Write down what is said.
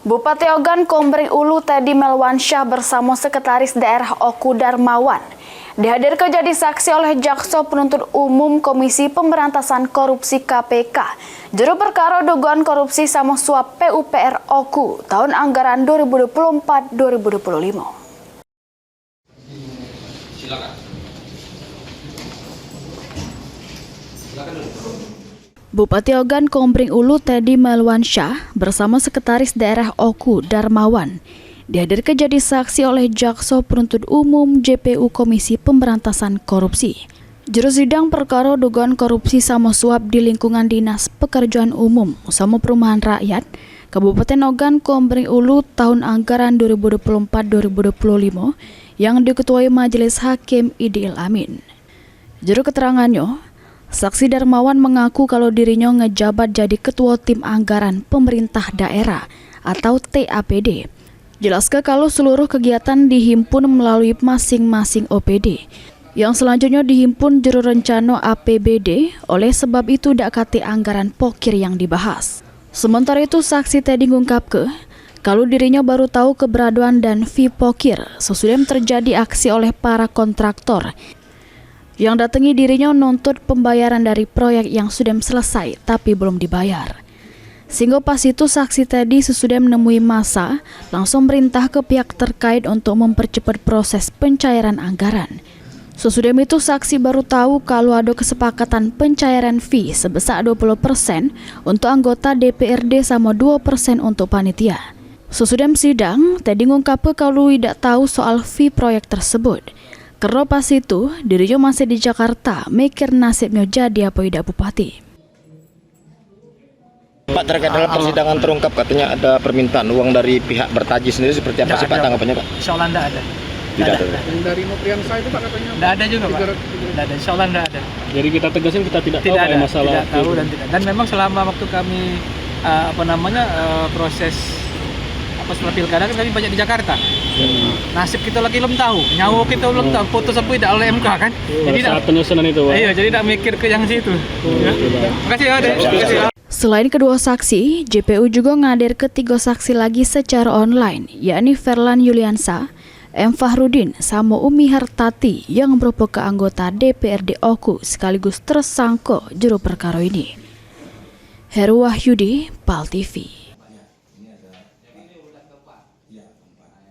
Bupati Ogan Komering Ulu Teddy Melwansyah bersama Sekretaris Daerah Oku Darmawan dihadirkan jadi saksi oleh Jaksa Penuntut Umum Komisi Pemberantasan Korupsi KPK. Juru perkara dugaan korupsi sama suap PUPR Oku tahun anggaran 2024-2025. Silakan. Bupati Ogan Komering Ulu Teddy Melwansyah bersama Sekretaris Daerah Oku Darmawan dihadirkan jadi saksi oleh Jaksa Penuntut Umum JPU Komisi Pemberantasan Korupsi. Juru sidang perkara dugaan korupsi sama suap di lingkungan Dinas Pekerjaan Umum sama Perumahan Rakyat Kabupaten Ogan Komering Ulu tahun anggaran 2024-2025 yang diketuai Majelis Hakim Idil Amin. Juru keterangannya, Saksi Darmawan mengaku kalau dirinya ngejabat jadi Ketua Tim Anggaran Pemerintah Daerah atau TAPD. Jelaskan kalau seluruh kegiatan dihimpun melalui masing-masing OPD, yang selanjutnya dihimpun juru rencana APBD, oleh sebab itu dak kate anggaran pokir yang dibahas. Sementara itu saksi Teddy ngungkap kalau dirinya baru tahu keberadaan dan fee pokir sesudah terjadi aksi oleh para kontraktor yang datangi dirinya nuntut pembayaran dari proyek yang sudah selesai tapi belum dibayar. Sehingga pas itu saksi Teddy sesudah menemui masa langsung merintah ke pihak terkait untuk mempercepat proses pencairan anggaran. Sesudah itu saksi baru tahu kalau ada kesepakatan pencairan fee sebesar 20% untuk anggota DPRD sama 2% untuk panitia. Sesudah sidang, Teddy ngungkap kalau tidak tahu soal fee proyek tersebut. Karena pas itu, dirinya masih di Jakarta, mikir nasibnya jadi apa tidak bupati. Pak, terkait dalam persidangan terungkap katanya ada permintaan uang dari pihak Bertaji sendiri, seperti apa sih Pak tanggapannya Pak? Insya Allah tidak ada. Tidak ada. Dari Nopriansa itu Pak katanya? Tidak ada juga Pak. Tidak ada. Insya Allah tidak ada. Jadi kita tegasin kita tidak tahu ada masalah. Tidak tahu dan tidak. Dan memang selama waktu kami proses setelah pilkada kan kami banyak di Jakarta. Nasib kita lagi belum tahu, nyawa kita belum tahu, putus sampai tidak oleh MK kan. Jadi saat penyusunan itu Pak. Iya, jadi tidak mikir ke yang situ. Terima kasih ya, Dek. Selain kedua saksi, JPU juga ngadir ketiga saksi lagi secara online, yakni Ferlan Yuliansa, M. Fahrudin, sama Umi Hartati yang merupakan anggota DPRD Oku sekaligus tersangka juru perkara ini. Heru Wahyudi, PAL TV.